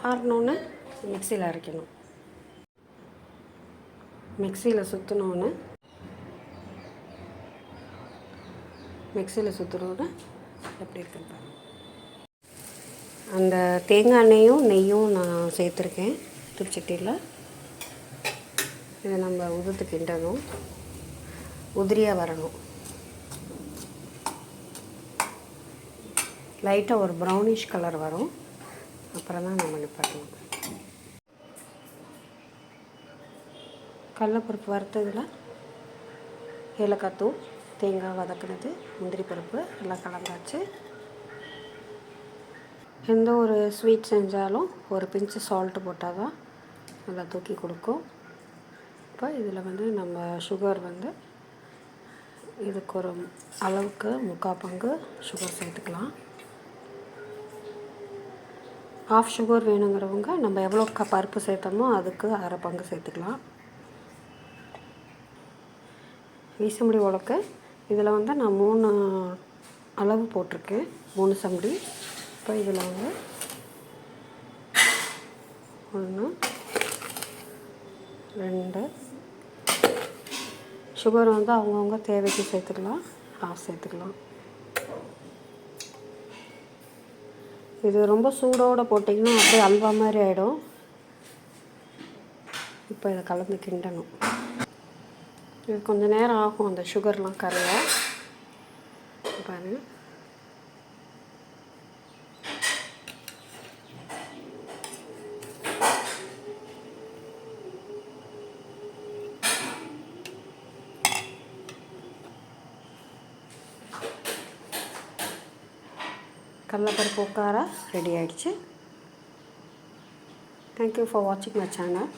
ஆறினோன்னு மிக்சியில் அரைக்கணும். மிக்சியில் சுற்றினோன்னு எப்படி இருக்குன்னு பாருங்கள். அந்த தேங்காய் எண்ணெயும் நெய்யும் நான் சேர்த்துருக்கேன் துருச்சட்டியில். இதை நம்ம உதுத்து கிண்டணும், உதிரியாக வரணும். லைட்டாக ஒரு ப்ரௌனிஷ் கலர் வரும், அப்புறம் தான் நம்ம நிப்பாட்டணும். கடலைப்பருப்பு வறுத்ததில் ஏலக்காய் தூள், தேங்காய் வதக்குனது, முந்திரி பருப்பு எல்லாம் கலந்தாச்சு. எந்த ஒரு ஸ்வீட் செஞ்சாலும் ஒரு பிஞ்சு சால்ட்டு போட்டால் தான் நல்லா தூக்கி கொடுக்கும். இப்போ இதில் நம்ம சுகர் இதுக்கு ஒரு அளவுக்கு 3/4 பங்கு சுகர் சேர்த்துக்கலாம். ஆஃப் சுகர் வேணுங்கிறவங்க நம்ம எவ்வளோ பருப்பு சேர்த்தோமோ அதுக்கு 1/2 பங்கு சேர்த்துக்கலாம். வீசமுடி உலக்கு இதில் நான் 3 அளவு போட்டிருக்கேன், 3 சம்படி. இப்போ இதில் 1 2 சுகர் அவங்கவுங்க தேவைக்கு சேர்த்துக்கலாம், ஆஃப் சேர்த்துக்கலாம். இது ரொம்ப சூடோடு போட்டிங்கன்னா அப்படியே அல்வா மாதிரி ஆகிடும். இப்போ இதை கலந்து கிண்டணும். இது கொஞ்சம் நேரம் ஆகும் அந்த சுகர்லாம் கரைய. பாருங்கள், கடலைப்பருப்பு உட்கார ரெடி ஆகிடுச்சு. தேங்க்யூ ஃபார் வாட்சிங் மை சேனல்.